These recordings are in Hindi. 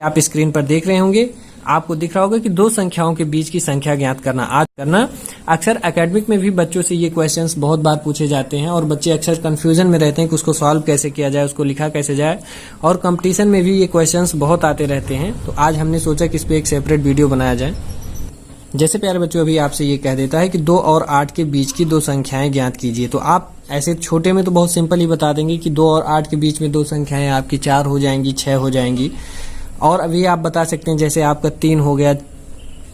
आप स्क्रीन पर देख रहे होंगे, आपको दिख रहा होगा कि दो संख्याओं के बीच की संख्या ज्ञात करना। आज करना अक्सर एकेडमिक में भी बच्चों से ये क्वेश्चंस बहुत बार पूछे जाते हैं और बच्चे अक्सर कंफ्यूजन में रहते हैं कि उसको सॉल्व कैसे किया जाए, उसको लिखा कैसे जाए, और कंपटीशन में भी ये क्वेश्चंस बहुत आते रहते हैं। तो आज हमने सोचा कि इस पर एक सेपरेट वीडियो बनाया जाए। जैसे प्यारे बच्चों अभी आपसे ये कह देता है कि 2 और 8 के बीच की दो संख्याएं ज्ञात कीजिए, तो आप ऐसे छोटे में तो बहुत सिंपल ही बता देंगे कि 2 और 8 के बीच में दो संख्याएं आपकी 4 हो जाएंगी, 6 हो जाएंगी। और अभी आप बता सकते हैं जैसे आपका 3 हो गया,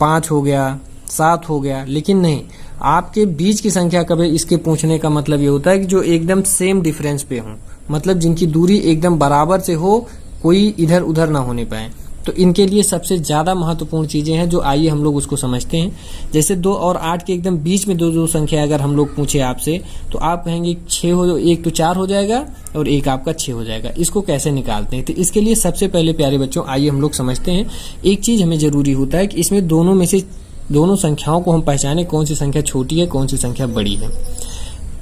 5 हो गया, 7 हो गया, लेकिन नहीं, आपके बीच की संख्या कभी इसके पूछने का मतलब ये होता है कि जो एकदम सेम डिफरेंस पे हो, मतलब जिनकी दूरी एकदम बराबर से हो, कोई इधर उधर ना होने पाए। तो इनके लिए सबसे ज्यादा महत्वपूर्ण चीजें हैं जो आइए हम लोग उसको समझते हैं। जैसे 2 और 8 के एकदम बीच में दो संख्या अगर हम लोग पूछे आपसे, तो आप कहेंगे 6 हो, एक तो 4 हो जाएगा और एक आपका 6 हो जाएगा। इसको कैसे निकालते हैं? तो इसके लिए सबसे पहले प्यारे बच्चों आइए हम लोग समझते हैं। एक चीज हमें जरूरी होता है कि इसमें दोनों में से दोनों संख्याओं को हम पहचाने, कौन सी संख्या छोटी है, कौन सी संख्या बड़ी है।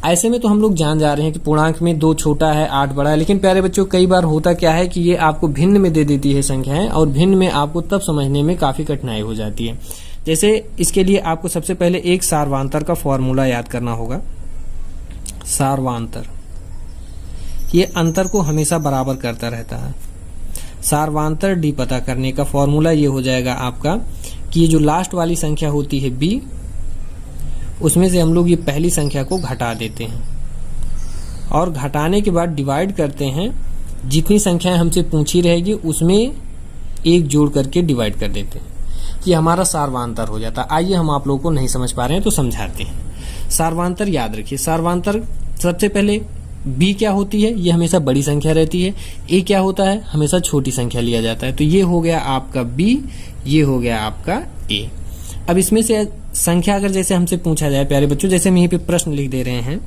ऐसे में तो हम लोग जान जा रहे हैं कि पूर्णांक में 2 छोटा है, 8 बड़ा है, लेकिन प्यारे बच्चों कई बार होता क्या है कि ये आपको भिन्न में दे देती है संख्याएं, और भिन्न में आपको तब समझने में काफी कठिनाई हो जाती है। जैसे इसके लिए आपको सबसे पहले एक सार्वधान्तर का फॉर्मूला याद करना होगा। सार्वधान्तर ये अंतर को हमेशा बराबर करता रहता है। सार्वधान्तर डी पता करने का फॉर्मूला ये हो जाएगा आपका कि ये जो लास्ट वाली संख्या होती है बी, उसमें से हम लोग ये पहली संख्या को घटा देते हैं और घटाने के बाद डिवाइड करते हैं। जितनी संख्याएं हमसे पूछी रहेगी उसमें एक जोड़ करके डिवाइड कर देते हैं। ये हमारा सार्वधान्तर हो जाता है। आइए हम आप लोगों को नहीं समझ पा रहे हैं तो समझाते हैं। सार्वधान्तर याद रखिए। सार्वधान्तर सबसे पहले b क्या होती है? ये हमेशा बड़ी संख्या रहती है। a क्या होता है? हमेशा छोटी संख्या लिया जाता है। तो ये हो गया आपका b, ये हो गया आपका a। अब इसमें से संख्या अगर जैसे हमसे पूछा जाए प्यारे बच्चों, जैसे हम यहीं पे प्रश्न लिख दे रहे हैं,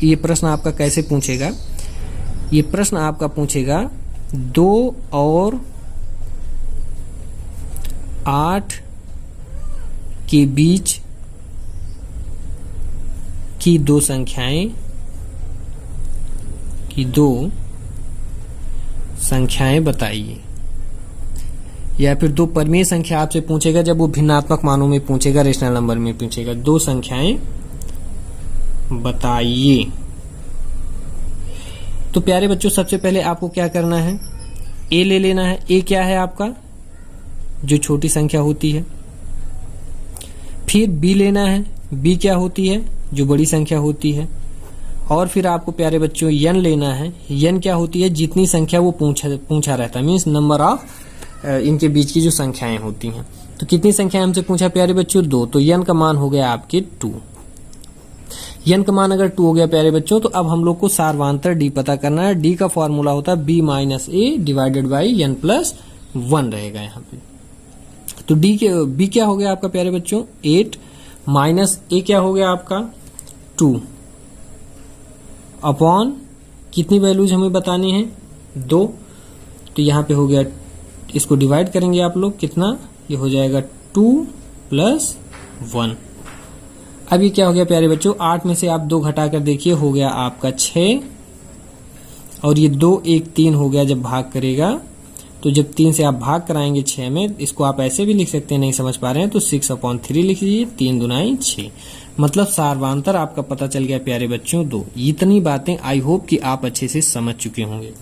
ये प्रश्न आपका कैसे पूछेगा? ये प्रश्न आपका पूछेगा 2 और 8 के बीच की दो संख्याएं बताइए। या फिर 2 परिमेय संख्या आपसे पूछेगा, जब वो भिन्नात्मक मानों में पूछेगा, रेशनल नंबर में पूछेगा, 2 संख्याएं बताइए। तो प्यारे बच्चों सबसे पहले आपको क्या करना है? a ले लेना है। a क्या है आपका? जो छोटी संख्या होती है। फिर b लेना है। b क्या होती है? जो बड़ी संख्या होती है। और फिर आपको प्यारे बच्चों n लेना है। n क्या होती है? जितनी संख्या वो पूछा रहता है, मीन्स नंबर ऑफ इनके बीच की जो संख्याएं होती हैं। तो कितनी संख्याएं हमसे पूछा प्यारे बच्चों? 2। तो n का मान हो गया आपके 2। n का मान अगर 2 हो गया प्यारे बच्चों, तो अब हम लोग को सार्वधान्तर d पता करना है। d का फॉर्मूला होता है b minus a divided by n plus 1 रहेगा यहाँ पे। तो b क्या हो गया आपका प्यारे बच्चों? 8 माइनस a क्या हो गया आपका? 2 अपॉन कितनी वैल्यूज हमें बतानी है? 2। तो यहाँ पे हो गया, इसको डिवाइड करेंगे आप लोग, कितना? ये हो जाएगा 2 प्लस 1। अब ये क्या हो गया प्यारे बच्चों? 8 में से आप 2 घटा कर देखिए, हो गया आपका 6, और ये 2 1 3 हो गया जब भाग करेगा। तो जब 3 से आप भाग कराएंगे 6 में, इसको आप ऐसे भी लिख सकते हैं, नहीं समझ पा रहे हैं तो 6/3 लिख लीजिए। 3 दूनाई 6, मतलब सार्वधान्तर आपका पता चल गया प्यारे बच्चों 2। इतनी बातें आई होप कि आप अच्छे से समझ चुके होंगे।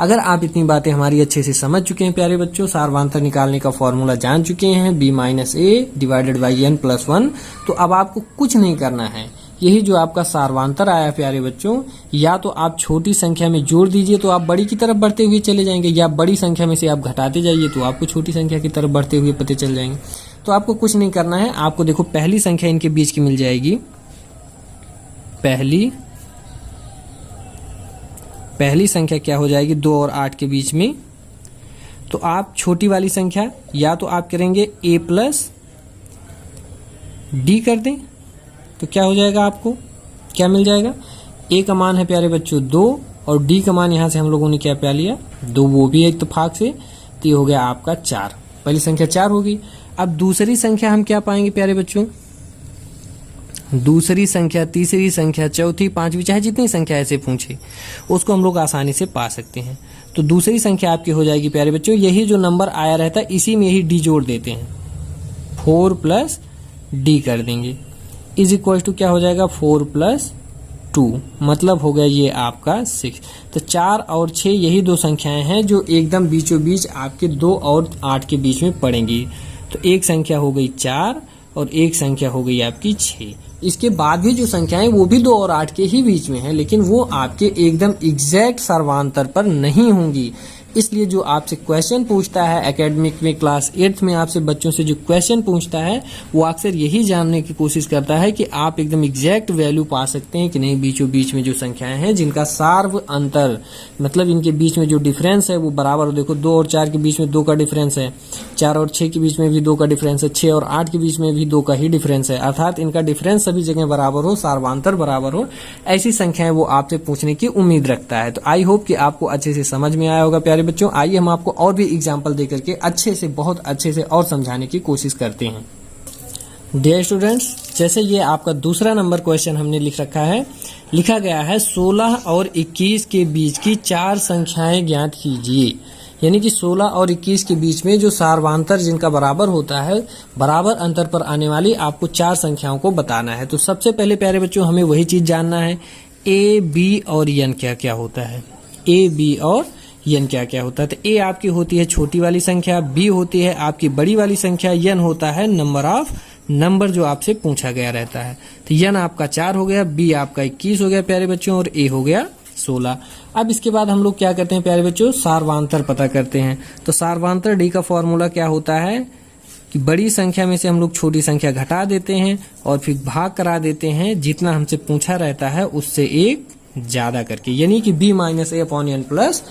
अगर आप इतनी बातें हमारी अच्छे से समझ चुके हैं प्यारे बच्चों, सार्वधान्तर निकालने का फॉर्मूला जान चुके हैं, b minus a divided by n plus 1, तो अब आपको कुछ नहीं करना है। यही जो आपका सार्वधान्तर आया प्यारे बच्चों, या तो आप छोटी संख्या में जोड़ दीजिए तो आप बड़ी की तरफ बढ़ते हुए चले जाएंगे, या बड़ी संख्या में से आप घटाते जाइए तो आपको छोटी संख्या की तरफ बढ़ते हुए पते चल जाएंगे। तो आपको कुछ नहीं करना है। आपको देखो पहली संख्या इनके बीच की मिल जाएगी। पहली संख्या क्या हो जाएगी 2 और 8 के बीच में? तो आप छोटी वाली संख्या या तो आप करेंगे a प्लस d कर दें, तो क्या हो जाएगा? आपको क्या मिल जाएगा? a का मान है प्यारे बच्चों 2 और d का मान यहां से हम लोगों ने क्या पा लिया? 2, वो भी इत्तेफाक से। तो ये हो गया आपका 4। पहली संख्या 4 होगी। अब दूसरी संख्या हम क्या पाएंगे प्यारे बच्चों? दूसरी संख्या, तीसरी संख्या, चौथी, पांचवी, चाहे जितनी संख्या ऐसे पूछे उसको हम लोग आसानी से पा सकते हैं। तो दूसरी संख्या आपकी हो जाएगी प्यारे बच्चों, यही जो नंबर आया रहता है इसी में ही डी जोड़ देते हैं, 4 प्लस डी कर देंगे, इज इक्वल टू क्या हो जाएगा 4 प्लस 2, मतलब हो गया ये आपका 6। तो 4 और 6 यही दो संख्याएं हैं जो एकदम बीचों बीच आपके 2 और 8 के बीच में पड़ेंगी। तो एक संख्या हो गई 4 और एक संख्या हो गई आपकी 6। इसके बाद भी जो संख्याएं वो भी 2 और 8 के ही बीच में हैं, लेकिन वो आपके एकदम एग्जैक्ट सर्वांतर पर नहीं होंगी। इसलिए जो आपसे क्वेश्चन पूछता है एकेडमिक में क्लास 8th में आपसे बच्चों से जो क्वेश्चन पूछता है वो अक्सर यही जानने की कोशिश करता है कि आप एकदम एग्जैक्ट वैल्यू पा सकते हैं कि नहीं बीचों बीच में जो संख्याएं हैं जिनका सार्व अंतर, मतलब इनके बीच में जो डिफरेंस है वो बराबर हो। देखो 2 और 4 के बीच में 2 का डिफरेंस है, 4 और 6 के बीच में भी 2 का डिफरेंस है, 6 और 8 के बीच में भी 2 का ही डिफरेंस है, अर्थात इनका डिफरेंस सभी जगह बराबर हो, सार्वांतर बराबर हो, ऐसी संख्याएं वो आपसे पूछने की उम्मीद रखता है। तो आई होप कि आपको अच्छे से समझ में आया होगा प्यारे बच्चों। आइए हम आपको और भी एग्जाम्पल देकर के अच्छे से, बहुत अच्छे से और समझाने की कोशिश करते हैं। डियर स्टूडेंट्स, जैसे ये आपका दूसरा नंबर क्वेश्चन हमने लिख रखा है, लिखा गया है 16 और 21 के बीच की 4 संख्याएं ज्ञात कीजिए। यानी कि 16 और 21 के बीच में जो सार्वांतर जिनका बराबर होता है, बराबर अंतर पर आने वाली आपको 4 संख्याओं को बताना है। तो सबसे पहले प्यारे बच्चों हमें वही चीज जानना है, ए, बी और एन क्या क्या होता है। ए, बी और एन क्या क्या होता है। तो ए आपकी होती है छोटी वाली संख्या, बी होती है आपकी बड़ी वाली संख्या, एन होता है नंबर ऑफ नंबर जो आपसे पूछा गया रहता है। तो एन आपका 4 हो गया, बी आपका 21 हो गया प्यारे बच्चों, और ए हो गया 16। अब इसके बाद हम लोग क्या करते हैं प्यारे बच्चों, सार्वांतर पता करते हैं। तो सार्वांतर डी का फॉर्मूला क्या होता है कि बड़ी संख्या में से हम लोग छोटी संख्या घटा देते हैं और फिर भाग करा देते हैं जितना हमसे पूछा रहता है उससे एक ज्यादा करके, यानी कि b माइनस ए अपॉन एन प्लस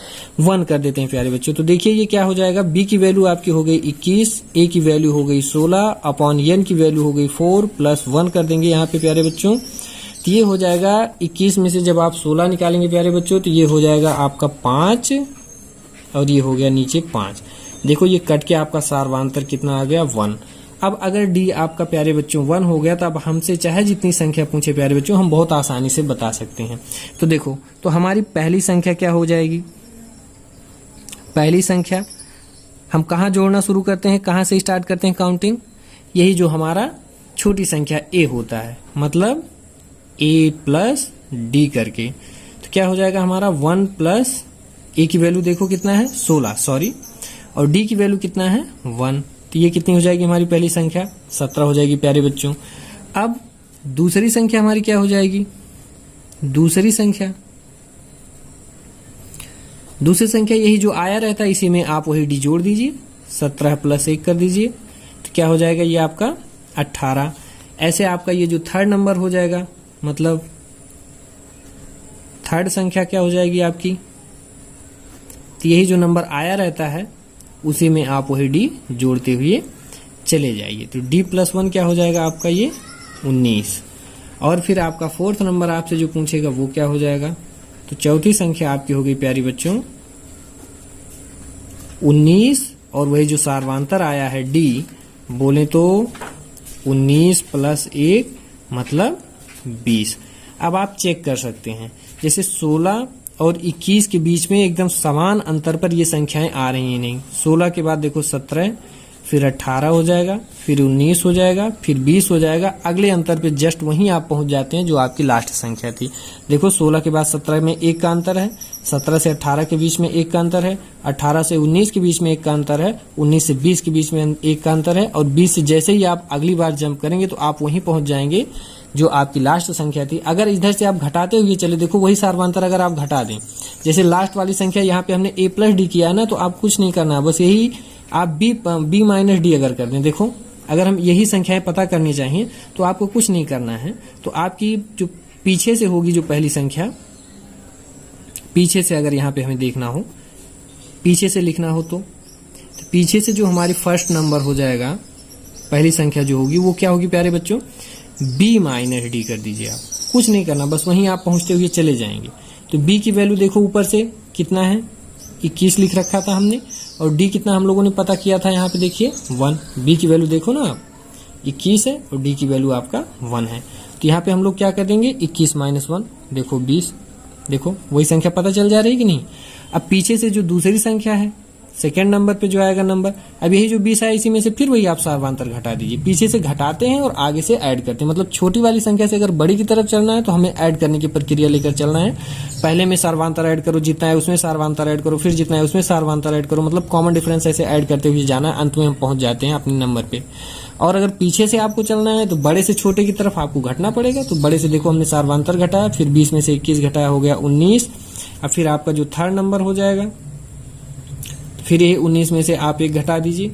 1 कर देते हैं प्यारे बच्चों। तो देखिए ये क्या हो जाएगा, b की वैल्यू आपकी हो गई 21, a की वैल्यू हो गई 16 अपॉन एन की वैल्यू हो गई 4 प्लस 1 कर देंगे यहाँ पे प्यारे बच्चों। तो ये हो जाएगा 21 में से जब आप 16 निकालेंगे प्यारे बच्चों तो ये हो जाएगा आपका 5 और ये हो गया नीचे 5। देखो ये कट के आपका सार्वांतर कितना आ गया 1। अब अगर डी आपका प्यारे बच्चों 1 हो गया तो अब हमसे चाहे जितनी संख्या पूछे प्यारे बच्चों हम बहुत आसानी से बता सकते हैं। तो देखो, तो हमारी पहली संख्या क्या हो जाएगी, पहली संख्या हम कहाँ जोड़ना शुरू करते हैं, कहाँ से स्टार्ट करते हैं काउंटिंग, यही जो हमारा छोटी संख्या ए होता है, मतलब ए प्लस डी करके। तो क्या हो जाएगा हमारा 1 प्लस ए की वैल्यू देखो कितना है 16 सॉरी, और डी की वैल्यू कितना है 1। तो ये कितनी हो जाएगी हमारी पहली संख्या 17 हो जाएगी प्यारे बच्चों। अब दूसरी संख्या हमारी क्या हो जाएगी, दूसरी संख्या यही जो आया रहता है इसी में आप वही डी जोड़ दीजिए, 17 प्लस 1 कर दीजिए, तो क्या हो जाएगा ये आपका 18। ऐसे आपका ये जो थर्ड नंबर हो जाएगा, मतलब थर्ड संख्या क्या हो जाएगी आपकी, तो यही जो नंबर आया रहता है उसी में आप वही डी जोड़ते हुए चले जाइए। तो डी प्लस 1 क्या हो जाएगा आपका ये 19। और फिर आपका फोर्थ नंबर आपसे जो पूछेगा वो क्या हो जाएगा, तो चौथी संख्या आपकी हो गई प्यारी बच्चों 19, और वही जो सार्वांतर आया है डी, बोले तो 19 प्लस 1 मतलब 20। अब आप चेक कर सकते हैं, जैसे 16 और 21 के बीच में एकदम समान अंतर पर ये संख्याएं आ रही हैं नहीं। 16 के बाद देखो 17, फिर 18 हो जाएगा, फिर 19 हो जाएगा, फिर 20 हो जाएगा। अगले अंतर पे जस्ट वहीं आप पहुंच जाते हैं जो आपकी लास्ट संख्या थी। देखो 16 के बाद 17 में 1 का अंतर है, 17 से 18 के बीच में 1 का अंतर है, 18 से 19 के बीच में 1 का अंतर है, 19 से 20 के बीच में 1 का अंतर है, और 20 से जैसे ही आप अगली बार जंप करेंगे तो आप वहीं पहुंच जाएंगे जो आपकी लास्ट संख्या थी। अगर इधर से आप घटाते हुए चले, देखो वही सार्वांतर अगर आप घटा दें, जैसे लास्ट वाली संख्या यहाँ पे हमने a प्लस डी किया है ना, तो आप कुछ नहीं करना है, बस यही आप b माइनस डी अगर कर दें। देखो अगर हम यही संख्याएं पता करनी चाहिए तो आपको कुछ नहीं करना है। तो आपकी जो पीछे से होगी जो पहली संख्या, पीछे से अगर यहाँ पे हमें देखना हो, पीछे से लिखना हो तो पीछे से जो हमारी फर्स्ट नंबर हो जाएगा, पहली संख्या जो होगी वो क्या होगी प्यारे बच्चों, b माइनस डी कर दीजिए। आप कुछ नहीं करना, बस वहीं आप पहुंचते हुए चले जाएंगे। तो b की वैल्यू देखो ऊपर से कितना है 21 लिख रखा था हमने, और d कितना हम लोगों ने पता किया था यहाँ पे देखिए 1। b की वैल्यू देखो ना आप 21 है और d की वैल्यू आपका 1 है। तो यहाँ पे हम लोग क्या कर देंगे 21 माइनस 1 देखो 20। देखो वही संख्या पता चल जा रही है कि नहीं। अब पीछे से जो दूसरी संख्या है सेकेंड नंबर पे जो आएगा नंबर, अब यही जो 20 आया इसी में से फिर वही आप सार्वधातर घटा दीजिए। पीछे से घटाते हैं और आगे से ऐड करते हैं, मतलब छोटी वाली संख्या से अगर बड़ी की तरफ चलना है तो हमें ऐड करने की प्रक्रिया लेकर चलना है। पहले में सार्वधातर ऐड करो, जितना है उसमें सार्वधातर ऐड करो, फिर जितना है उसमें सार्वधातर ऐड करो, मतलब कॉमन डिफरेंस ऐसे ऐड करते हुए जाना है। अंत में हम पहुंच जाते हैं अपने नंबर पे। और अगर पीछे से आपको चलना है तो बड़े से छोटे की तरफ आपको घटना पड़ेगा। तो बड़े से देखो हमने सार्वधातर घटाया, फिर 20 में से 21 घटाया, हो गया 19। अब फिर आपका जो थर्ड नंबर हो जाएगा, फिर ये 19 में से आप 1 घटा दीजिए,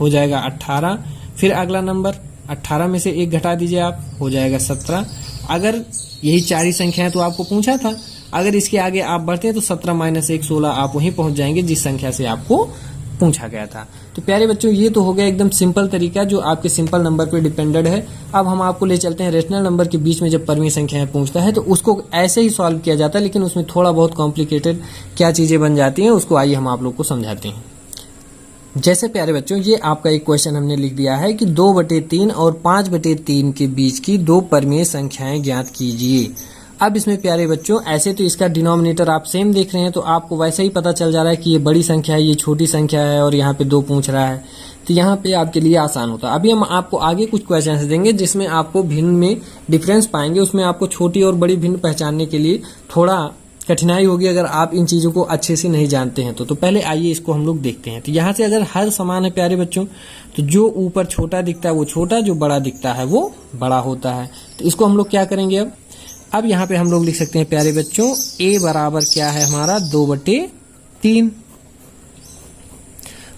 हो जाएगा 18। फिर अगला नंबर 18 में से 1 घटा दीजिए आप, हो जाएगा 17। अगर यही 4 ही संख्या है तो आपको पूछा था, अगर इसके आगे आप बढ़ते हैं तो 17 माइनस 1 16, आप वहीं पहुंच जाएंगे जिस संख्या से आपको पूछा गया था। तो प्यारे बच्चों ये तो हो गया एकदम सिंपल तरीका जो आपके सिंपल नंबर पे डिपेंडेड है। अब हम आपको ले चलते हैं रेशनल नंबर के बीच में जब परमीय संख्याएं पूछता है तो उसको ऐसे ही सॉल्व किया जाता है, लेकिन उसमें थोड़ा बहुत कॉम्प्लिकेटेड क्या चीजें बन जाती हैं उसको आइए हम आप लोग को समझाते हैं। जैसे प्यारे बच्चों ये आपका एक क्वेश्चन हमने लिख दिया है कि 2/3 और 5/3 के बीच की 2 परमीय संख्याएं ज्ञात कीजिए। अब इसमें प्यारे बच्चों ऐसे तो इसका डिनोमिनेटर आप सेम देख रहे हैं तो आपको वैसे ही पता चल जा रहा है कि ये बड़ी संख्या है, ये छोटी संख्या है और यहाँ पे 2 पूछ रहा है, तो यहाँ पे आपके लिए आसान होता है। अभी हम आपको आगे कुछ क्वेश्चन देंगे जिसमें आपको भिन्न में डिफरेंस पाएंगे, उसमें आपको छोटी और बड़ी भिन्न पहचानने के लिए थोड़ा कठिनाई होगी अगर आप इन चीजों को अच्छे से नहीं जानते हैं तो पहले आइए इसको हम लोग देखते हैं। तो यहाँ से अगर हर समान है प्यारे बच्चों तो जो ऊपर छोटा दिखता है वो छोटा, जो बड़ा दिखता है वो बड़ा होता है। तो इसको हम लोग क्या करेंगे अब यहाँ पे हम लोग लिख सकते हैं प्यारे बच्चों a बराबर क्या है हमारा 2/3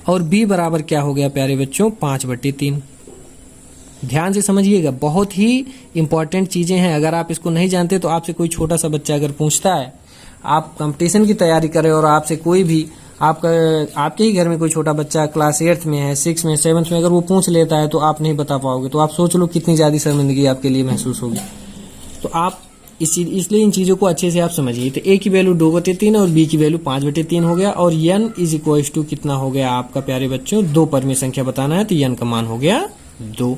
और b बराबर क्या हो गया प्यारे बच्चों 5/3। ध्यान से समझिएगा, बहुत ही इंपॉर्टेंट चीजें हैं। अगर आप इसको नहीं जानते तो आपसे कोई छोटा सा बच्चा अगर पूछता है, आप कंपटीशन की तैयारी करें और आपसे कोई भी आपके ही घर में कोई छोटा बच्चा क्लास 8th में है, 6th में, 7th में अगर वो पूछ लेता है तो आप नहीं बता पाओगे, तो आप सोच लो कितनी ज्यादा शर्मिंदगी आपके लिए महसूस होगी। तो आप इसलिए इन चीजों को अच्छे से आप समझिए। तो a की वैल्यू 2/3 और b की वैल्यू 5/3 हो गया और n इज इक्वल टू कितना हो गया आपका प्यारे बच्चों 2 परमीय संख्या बताना है तो n का मान हो गया 2।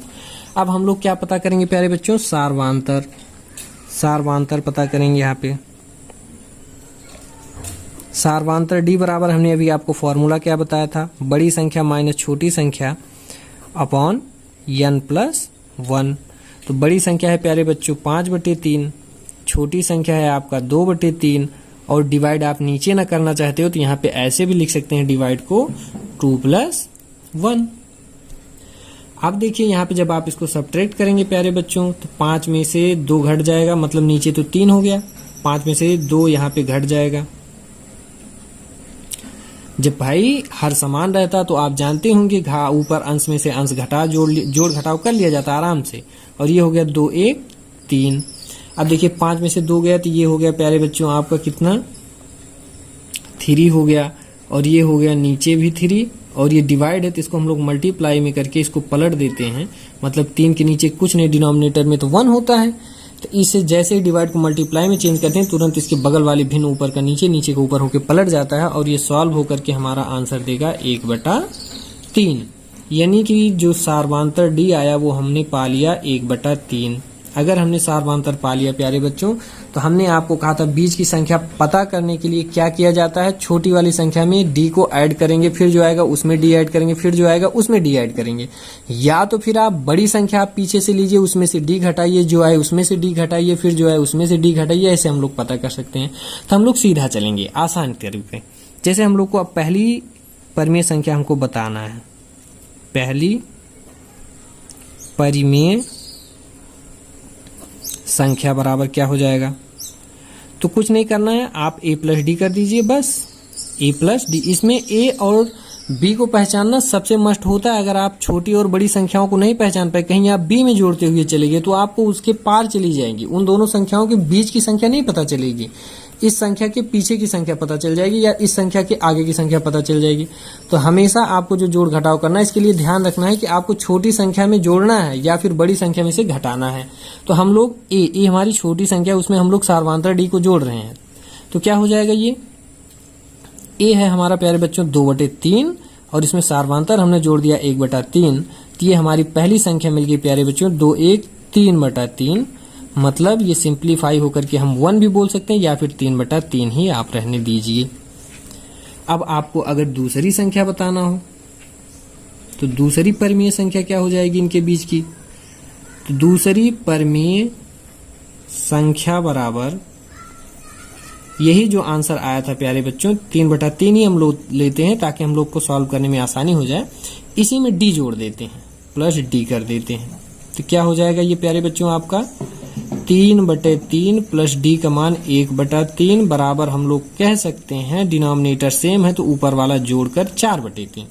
अब हम लोग क्या पता करेंगे प्यारे बच्चों सार्वधातर पता करेंगे। यहाँ पे सार्वधातर d बराबर हमने अभी आपको फॉर्मूला क्या बताया था, बड़ी संख्या माइनस छोटी संख्या अपॉन n+1। तो बड़ी संख्या है प्यारे बच्चों 5/3, छोटी संख्या है आपका 2/3 और डिवाइड आप नीचे ना करना चाहते हो तो यहाँ पे ऐसे भी लिख सकते हैं डिवाइड को 2+1। अब देखिए यहाँ पे जब आप इसको सब्ट्रैक्ट करेंगे प्यारे बच्चों तो 5 में से 2 घट जाएगा, मतलब नीचे तो 3 हो गया, 5 में से 2 यहाँ पे घट जाएगा। जब भाई हर समान रहता तो आप जानते होंगे ऊपर अंश में से अंश घटा जोड़ घटाव कर लिया जाता आराम से, और ये हो गया 2 1 3। अब देखिए 5 में से 2 गया तो ये हो गया प्यारे बच्चों आपका कितना 3 हो गया, और ये हो गया नीचे भी 3, और ये डिवाइड है तो इसको हम लोग मल्टीप्लाई में करके इसको पलट देते हैं, मतलब 3 के नीचे कुछ नहीं, डिनोमिनेटर में तो 1 होता है। तो इसे जैसे ही डिवाइड को मल्टीप्लाई में चेंज करते हैं तुरंत इसके बगल वाली भिन्न ऊपर का नीचे, नीचे का ऊपर होकर पलट जाता है और ये सॉल्व होकर के हमारा आंसर देगा 1/3। यानी कि जो सार्वधातर d आया वो हमने पा लिया 1/3। अगर हमने सार्वधातर पा लिया प्यारे बच्चों तो हमने आपको कहा था बीच की संख्या पता करने के लिए क्या किया जाता है, छोटी वाली संख्या में d को ऐड करेंगे, फिर जो आएगा उसमें d ऐड करेंगे, फिर जो आएगा उसमें d ऐड करेंगे। या तो फिर आप बड़ी संख्या आप पीछे से लीजिए, उसमें से d घटाइए, जो आए उसमें से d घटाइए, फिर जो आए उसमें से d घटाइए, ऐसे हम लोग पता कर सकते हैं। तो हम लोग सीधा चलेंगे आसान तरीके। जैसे हम लोग को अब पहली परमीय संख्या हमको बताना है, पहली परिमेय संख्या बराबर क्या हो जाएगा, तो कुछ नहीं करना है, आप a+d कर दीजिए, बस a+d। इसमें a और b को पहचानना सबसे मस्ट होता है। अगर आप छोटी और बड़ी संख्याओं को नहीं पहचान पाए, कहीं आप b में जोड़ते हुए चले गए तो आपको उसके पार चली जाएंगी, उन दोनों संख्याओं के बीच की संख्या नहीं पता चलेगी, इस संख्या के पीछे की संख्या पता चल जाएगी या इस संख्या के आगे की संख्या पता चल जाएगी। तो हमेशा आपको जो जोड़ घटाव करना है इसके लिए ध्यान रखना है कि आपको छोटी संख्या में जोड़ना है या फिर बड़ी संख्या में से घटाना है। तो हम लोग ए हमारी छोटी संख्या, उसमें हम लोग सार्वधातर d को जोड़ रहे हैं, तो क्या हो जाएगा, ये a है हमारा प्यारे बच्चों 2/3 और इसमें सार्वधातर हमने जोड़ दिया 1/3, तो ये हमारी पहली संख्या मिल गई प्यारे बच्चों 2 1 3/3। मतलब ये सिंप्लीफाई होकर के हम 1 भी बोल सकते हैं या फिर 3/3 ही आप रहने दीजिए। अब आपको अगर दूसरी संख्या बताना हो तो दूसरी परिमेय संख्या क्या हो जाएगी इनके बीच की, तो दूसरी परिमेय संख्या बराबर यही जो आंसर आया था प्यारे बच्चों 3/3 ही हम लोग लेते हैं ताकि हम लोग को सॉल्व करने में आसानी हो जाए। इसी में डी जोड़ देते हैं, प्लस डी कर देते हैं, तो क्या हो जाएगा ये प्यारे बच्चों आपका 3/3 प्लस डी का मान 1/3 बराबर हम लोग कह सकते हैं डिनोमिनेटर सेम है तो ऊपर वाला जोड़कर 4/3।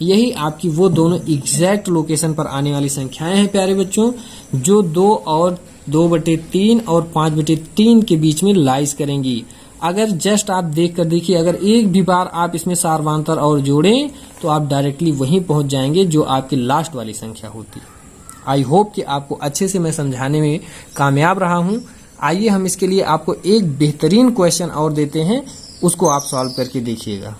यही आपकी वो दोनों एग्जैक्ट लोकेशन पर आने वाली संख्याएं हैं प्यारे बच्चों, जो 2 और 2/3 और 5/3 के बीच में लाइज करेंगी। अगर जस्ट आप देख कर देखिए, अगर एक भी बार आप इसमें सारवांतर और जोड़ें तो आप डायरेक्टली वहीं पहुंच जाएंगे जो आपकी लास्ट वाली संख्या होती। आई होप कि आपको अच्छे से मैं समझाने में कामयाब रहा हूं। आइए हम इसके लिए आपको एक बेहतरीन क्वेश्चन और देते हैं, उसको आप सॉल्व करके देखिएगा।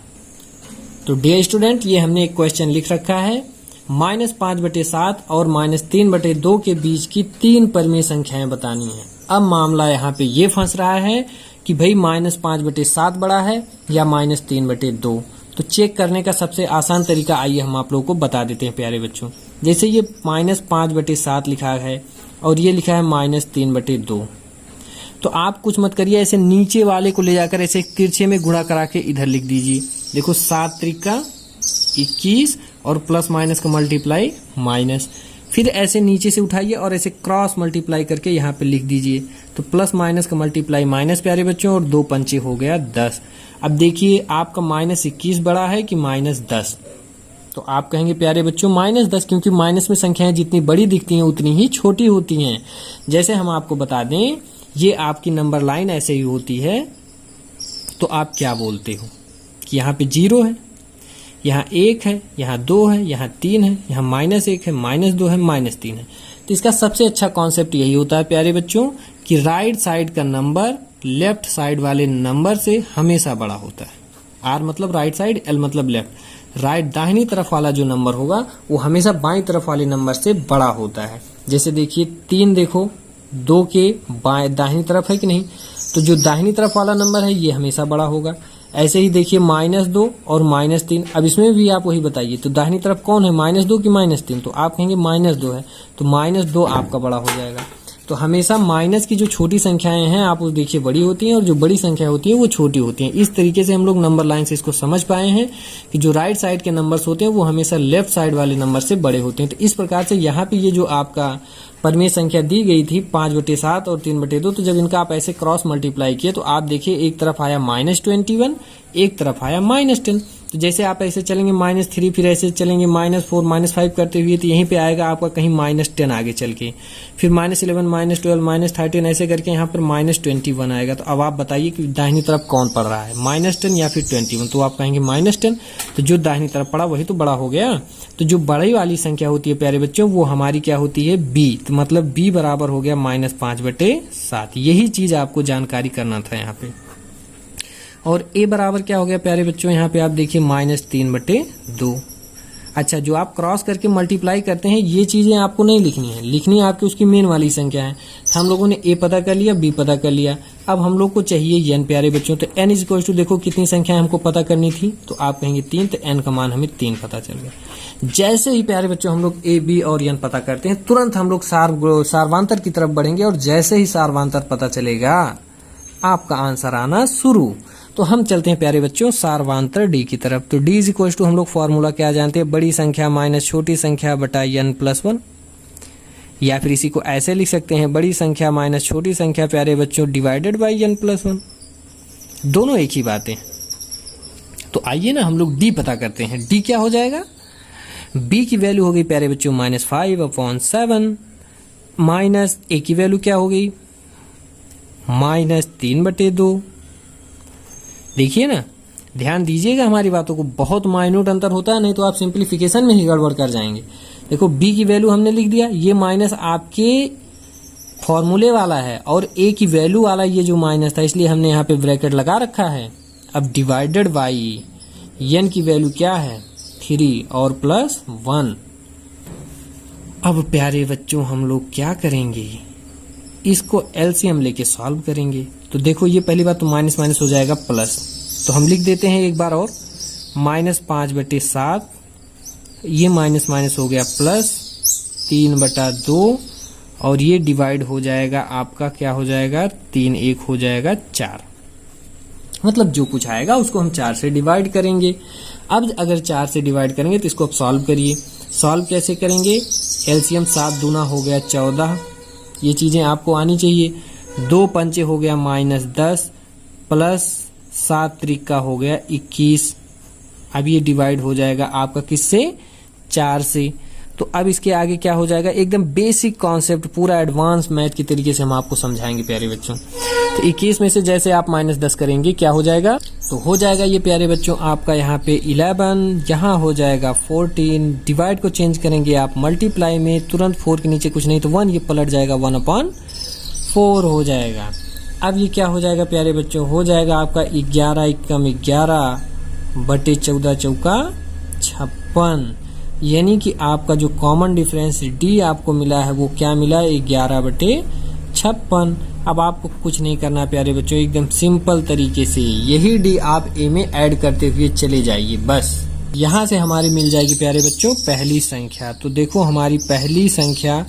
तो डियर स्टूडेंट, ये हमने एक क्वेश्चन लिख रखा है, -5/7 और -3/2 के बीच की 3 परिमेय संख्याएं बतानी है। अब मामला यहाँ पे ये फंस रहा है कि भाई -5/7 बड़ा है या -3/2। तो चेक करने का सबसे आसान तरीका आइए हम आप लोगों को बता देते हैं प्यारे बच्चों। जैसे ये -5/7 लिखा है और ये लिखा है -3/2, तो आप कुछ मत करिए, ऐसे नीचे वाले को ले जाकर ऐसे तिरछे में गुणा करा के इधर लिख दीजिए। देखो 7 त्रिका 21 और प्लस माइनस का मल्टीप्लाई माइनस, फिर ऐसे नीचे से उठाइए और ऐसे क्रॉस मल्टीप्लाई करके यहाँ पे लिख दीजिए। तो प्लस माइनस का मल्टीप्लाई माइनस प्यारे बच्चों, और 2 पंचे हो गया 10। अब देखिए आपका -21 बड़ा है कि -10, तो आप कहेंगे प्यारे बच्चों -10, क्योंकि माइनस में संख्याएं जितनी बड़ी दिखती हैं उतनी ही छोटी होती हैं। जैसे हम आपको बता दें, ये आपकी नंबर लाइन ऐसे ही होती है, तो आप क्या बोलते हो कि यहाँ पे 0 है, यहाँ 1 है, यहाँ 2 है, यहाँ 3 है, यहाँ -1 है, -2 है, -3 है। तो इसका सबसे अच्छा कॉन्सेप्ट यही होता है प्यारे बच्चों कि राइट साइड का नंबर लेफ्ट साइड वाले नंबर से हमेशा बड़ा होता है। आर मतलब राइट साइड, एल मतलब लेफ्ट। राइट दाहिनी तरफ वाला जो नंबर होगा वो हमेशा बाईं तरफ वाले नंबर से बड़ा होता है। जैसे देखिए 3 देखो 2 के बाएं दाहिनी तरफ है कि नहीं, तो जो दाहिनी तरफ वाला नंबर है ये हमेशा बड़ा होगा। ऐसे ही देखिए -2 और -3, अब इसमें भी आप वही बताइए, तो दाहिनी तरफ कौन है, -2 कि -3, तो आप कहेंगे -2 है, तो -2 आपका बड़ा हो जाएगा। तो हमेशा माइनस की जो छोटी संख्याएं हैं आप उस देखिए बड़ी होती हैं और जो बड़ी संख्या होती है वो छोटी होती हैं। इस तरीके से हम लोग नंबर लाइन से इसको समझ पाए हैं कि जो राइट साइड के नंबर्स होते हैं वो हमेशा लेफ्ट साइड वाले नंबर से बड़े होते हैं। तो इस प्रकार से यहाँ पे ये जो आपका परिमेय संख्या दी गई थी 5/7 और 3/2, तो जब इनका आप ऐसे क्रॉस मल्टीप्लाई किए तो आप देखिए एक तरफ आया -21, एक तरफ आया -10। तो जैसे आप ऐसे चलेंगे -3, फिर ऐसे चलेंगे -4, -5 करते हुए, तो यहीं पे आएगा आपका कहीं -10 आगे चल के, फिर -11, -12, -13 ऐसे करके यहाँ पर -21 आएगा। तो अब आप बताइए कि दाहिनी तरफ कौन पड़ रहा है, -10 या फिर 21, तो आप कहेंगे -10। तो जो दाहिनी तरफ पड़ा वही तो बड़ा हो गया। तो जो बड़ी वाली संख्या होती है प्यारे बच्चों वो हमारी क्या होती है, b। तो मतलब b बराबर हो गया -5/7। यही चीज आपको जानकारी करना था यहाँ पे। और a बराबर क्या हो गया प्यारे बच्चों, यहाँ पे आप देखिए -3/2। अच्छा, जो आप क्रॉस करके मल्टीप्लाई करते हैं ये चीजें आपको नहीं लिखनी है, लिखनी आपकी उसकी मेन वाली संख्या है। तो हम लोगों ने a पता कर लिया, b पता कर लिया, अब हम लोग को चाहिए n प्यारे बच्चों। तो n = देखो कितनी संख्या हमको पता करनी थी, तो आप कहेंगे 3, तो n का मान हमें 3 पता चल गया। जैसे ही प्यारे बच्चों हम लोग a, b और n पता करते हैं तुरंत हम लोग सारवांतर की तरफ बढ़ेंगे, और जैसे ही सारवांतर पता चलेगा आपका आंसर आना शुरू। तो हम चलते हैं प्यारे बच्चों सारवांतर d की तरफ। तो d = हम लोग फॉर्मूला क्या जानते हैं, बड़ी संख्या माइनस छोटी संख्या बटा n+1, या फिर इसी को ऐसे लिख सकते हैं, बड़ी संख्या माइनस छोटी संख्या प्यारे बच्चों डिवाइडेड बाई n+1। दोनों एक ही बातें। तो आइए ना हम लोग d पता करते हैं। d क्या हो जाएगा, b की वैल्यू हो गई प्यारे बच्चों -5/7, माइनस a की वैल्यू क्या हो गई -3/2। देखिए ना, ध्यान दीजिएगा हमारी बातों को, बहुत माइन्यूट अंतर होता है, नहीं तो आप सिंप्लीफिकेशन में ही गड़बड़ कर जाएंगे। देखो b की वैल्यू हमने लिख दिया, ये माइनस आपके फॉर्मूले वाला है, और a की वैल्यू वाला ये जो माइनस था इसलिए हमने यहाँ पे ब्रैकेट लगा रखा है। अब डिवाइडेड बाई n की वैल्यू क्या है 3 और +1। अब प्यारे बच्चों हम लोग क्या करेंगे, इसको एलसीएम लेके सॉल्व करेंगे। तो देखो ये पहली बात तो माइनस माइनस हो जाएगा प्लस, तो हम लिख देते हैं एक बार और -5/7, ये माइनस माइनस हो गया प्लस 3/2, और ये डिवाइड हो जाएगा आपका, क्या हो जाएगा 3 1 हो जाएगा 4। मतलब जो कुछ आएगा उसको हम 4 से डिवाइड करेंगे। अब अगर 4 से डिवाइड करेंगे तो इसको अब सॉल्व करिए। सॉल्व कैसे करेंगे? एलसीएम 7 दूना हो गया 14, ये चीजें आपको आनी चाहिए। 2 पंचे हो गया -10 प्लस 7 त्रिका हो गया 21। अब ये डिवाइड हो जाएगा आपका किससे? 4 से। तो अब इसके आगे क्या हो जाएगा? एकदम बेसिक कॉन्सेप्ट, पूरा एडवांस मैथ के तरीके से हम आपको समझाएंगे प्यारे बच्चों। तो 21 में से जैसे आप -10 करेंगे क्या हो जाएगा? तो हो जाएगा ये प्यारे बच्चों आपका यहाँ पे 11, यहाँ हो जाएगा 14। डिवाइड को चेंज करेंगे आप मल्टीप्लाई में, तुरंत 4 के नीचे कुछ नहीं तो 1, ये पलट जाएगा 1/4 हो जाएगा। अब ये क्या हो जाएगा प्यारे बच्चों? हो जाएगा आपका 11 एकम 11 बटे 14 चौका 56, यानी कि आपका जो कॉमन डिफरेंस डी आपको मिला है वो क्या मिला? 11/56। अब आपको कुछ नहीं करना प्यारे बच्चों, एकदम सिंपल तरीके से यही डी आप ए में ऐड करते हुए चले जाइए। बस यहाँ से हमारी मिल जाएगी प्यारे बच्चों पहली संख्या। तो देखो हमारी पहली संख्या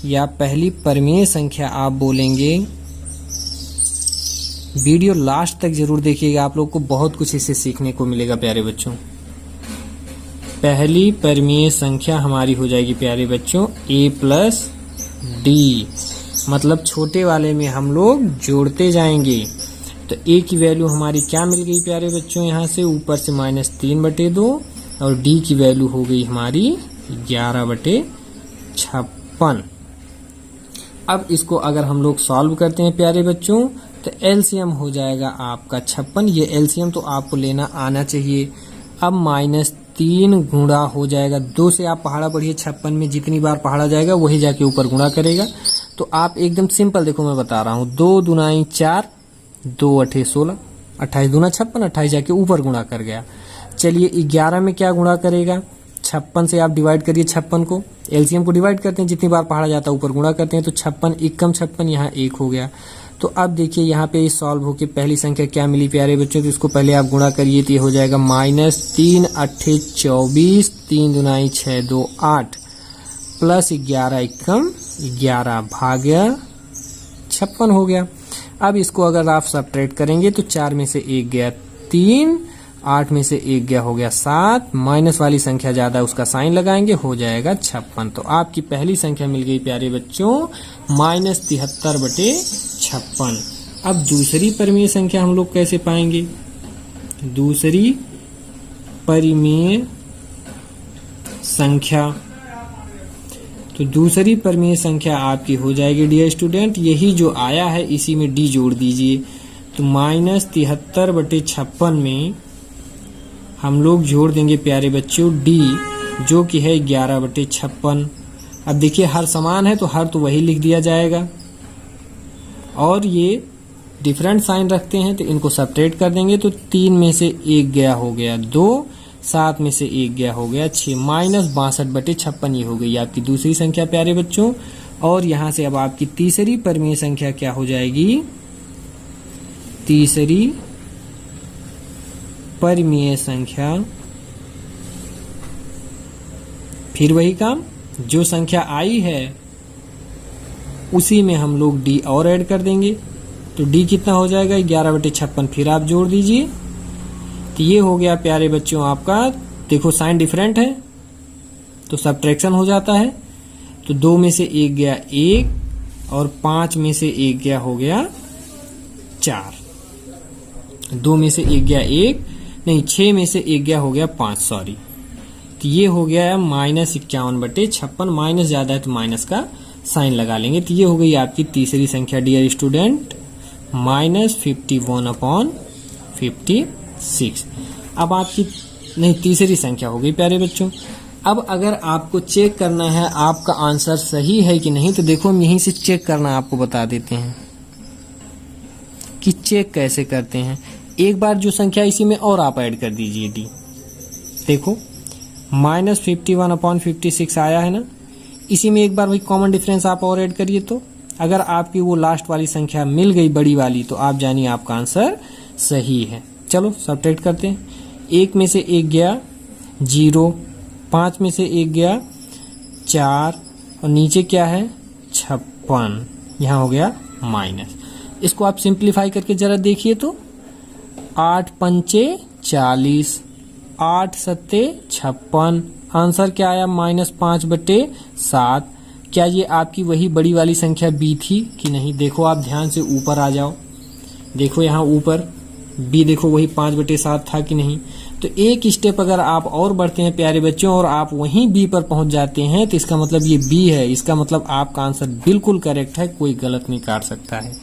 या पहली परिमेय संख्या आप बोलेंगे। वीडियो लास्ट तक जरूर देखिएगा, आप लोग को बहुत कुछ इससे सीखने को मिलेगा प्यारे बच्चों। पहली परिमेय संख्या हमारी हो जाएगी प्यारे बच्चों a प्लस डी, मतलब छोटे वाले में हम लोग जोड़ते जाएंगे। तो a की वैल्यू हमारी क्या मिल गई प्यारे बच्चों? यहाँ से ऊपर से -3/2 और d की वैल्यू हो गई हमारी 11/56। अब इसको अगर हम लोग सॉल्व करते हैं प्यारे बच्चों तो एलसीएम हो जाएगा आपका 56। ये एलसीएम तो आपको लेना आना चाहिए। अब -3 गुणा हो जाएगा 2 से, आप पहाड़ा पढ़िए 56 में जितनी बार पहाड़ा जाएगा वही जाके ऊपर गुणा करेगा। तो आप एकदम सिंपल देखो मैं बता रहा हूँ, 2 दूनाई 4, 2 8 16, 28 दूना 56, 28 जाके ऊपर गुणा कर गया। चलिए 11 में क्या गुणा करेगा? 56 से आप डिवाइड करिए 56 को, एलसीएम को डिवाइड करते हैं, जितनी बार पहाड़ा जाता है ऊपर गुणा करते हैं। तो 56 एकम 56, यहाँ 1 हो गया। तो अब देखिए यहाँ पे सॉल्व होके पहली संख्या क्या मिली प्यारे बच्चों? तो इसको पहले आप गुणा करिए तो ये हो जाएगा -3 8 24, 3 दूनाई 6 2 8 प्लस 11 एकम 11 भाग्य 56 हो गया। अब इसको अगर आप सब्ट्रैक्ट करेंगे तो 4 में से 1 गया 3, 8 में से 1 गया हो गया 7, माइनस वाली संख्या ज्यादा उसका साइन लगाएंगे हो जाएगा 56। तो आपकी पहली संख्या मिल गई प्यारे बच्चों -73/56। अब दूसरी परिमेय संख्या हम लोग कैसे पाएंगे? दूसरी परिमेय संख्या, तो दूसरी परिमेय संख्या आपकी हो जाएगी डियर स्टूडेंट, यही जो आया है इसी में डी जोड़ दीजिए। तो -73/56 में हम लोग जोड़ देंगे प्यारे बच्चों डी, जो कि है 11/56। अब देखिए हर समान है तो हर तो वही लिख दिया जाएगा, और ये डिफरेंट साइन रखते हैं तो इनको सब्ट्रैक्ट कर देंगे। तो 3 में से 1 गया हो गया 2, 7 में से 1 गया हो गया 6, -62/56 ये हो गई आपकी दूसरी संख्या प्यारे बच्चों। और यहाँ से अब आपकी तीसरी परिमेय संख्या क्या हो जाएगी? तीसरी परिमेय संख्या फिर वही काम, जो संख्या आई है उसी में हम लोग डी और ऐड कर देंगे। तो डी कितना हो जाएगा? 11/56, फिर आप जोड़ दीजिए। तो ये हो गया प्यारे बच्चों आपका, देखो साइन डिफरेंट है तो सब्ट्रैक्शन हो जाता है। तो 2 में से 1 गया 1 और 5 में से 1 गया हो गया 4, 2 में से 1 गया 1 नहीं 6 में से 1 गया हो गया 5, सॉरी। तो ये हो गया -51/56, माइनस ज्यादा है तो माइनस का साइन लगा लेंगे। तो ये हो गई आपकी तीसरी संख्या डियर स्टूडेंट -51/56। अब आपकी नहीं तीसरी संख्या हो गई प्यारे बच्चों। अब अगर आपको चेक करना है आपका आंसर सही है कि नहीं, तो देखो हम यहीं से चेक करना आपको बता देते हैं कि चेक कैसे करते हैं। एक बार जो संख्या इसी में और आप ऐड कर दीजिए डी, देखो -51/56 आया है ना, इसी में एक बार वही कॉमन डिफरेंस आप और ऐड करिए। तो अगर आपकी वो लास्ट वाली संख्या मिल गई बड़ी वाली तो आप जानिए आपका आंसर सही है। चलो सब्ट्रैक्ट करते हैं। 1 में से 1 गया 0, 5 में से 1 गया 4 और नीचे क्या है 56, यहाँ हो गया माइनस। इसको आप सिंप्लीफाई करके जरा देखिए तो 8 पंचे 40, 8 सत्ते 56, आंसर क्या आया -5/7। क्या ये आपकी वही बड़ी वाली संख्या b थी कि नहीं? देखो आप ध्यान से ऊपर आ जाओ, देखो यहाँ ऊपर b देखो वही 5/7 था कि नहीं? तो एक स्टेप अगर आप और बढ़ते हैं प्यारे बच्चों और आप वहीं b पर पहुंच जाते हैं तो इसका मतलब ये b है। इसका मतलब आपका आंसर बिल्कुल करेक्ट है, कोई गलत नहीं काट सकता है,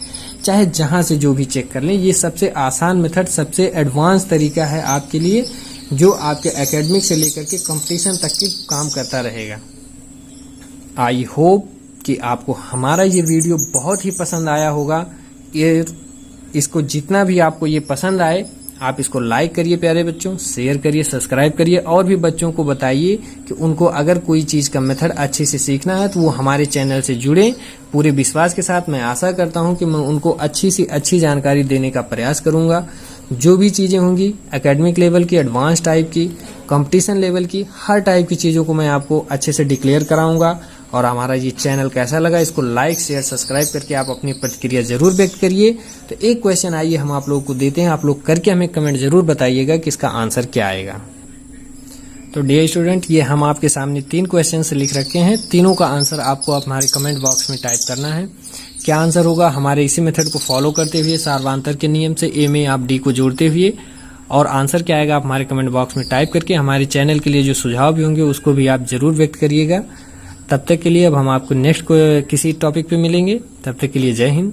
चाहे जहां से जो भी चेक कर लें। ये सबसे आसान मेथड, सबसे एडवांस तरीका है आपके लिए, जो आपके एकेडमिक से लेकर के कंपटीशन तक की काम करता रहेगा। आई होप कि आपको हमारा ये वीडियो बहुत ही पसंद आया होगा। इसको जितना भी आपको ये पसंद आए आप इसको लाइक करिए प्यारे बच्चों, शेयर करिए, सब्सक्राइब करिए और भी बच्चों को बताइए कि उनको अगर कोई चीज़ का मेथड अच्छे से सीखना है तो वो हमारे चैनल से जुड़े। पूरे विश्वास के साथ मैं आशा करता हूं कि मैं उनको अच्छी सी अच्छी जानकारी देने का प्रयास करूंगा। जो भी चीज़ें होंगी एकेडमिक लेवल की, एडवांस टाइप की, कंपटीशन लेवल की, हर टाइप की चीज़ों को मैं आपको अच्छे से डिक्लेयर कराऊंगा। और हमारा ये चैनल कैसा लगा इसको लाइक शेयर सब्सक्राइब करके आप अपनी प्रतिक्रिया जरूर व्यक्त करिए। तो एक क्वेश्चन आइए हम आप लोगों को देते हैं, आप लोग करके हमें कमेंट जरूर बताइएगा कि इसका आंसर क्या आएगा। तो डियर स्टूडेंट, ये हम आपके सामने 3 क्वेश्चन लिख रखे हैं, तीनों का आंसर आपको हमारे कमेंट बॉक्स में टाइप करना है। क्या आंसर होगा? हमारे इसी मेथड को फॉलो करते हुए सार्वधातुक के नियम से ए में आप डी को जोड़ते हुए, और आंसर क्या आएगा आप हमारे कमेंट बॉक्स में टाइप करके हमारे चैनल के लिए जो सुझाव भी होंगे उसको भी आप जरूर व्यक्त करिएगा। तब तक के लिए अब हम आपको नेक्स्ट किसी टॉपिक पे मिलेंगे। तब तक के लिए जय हिंद।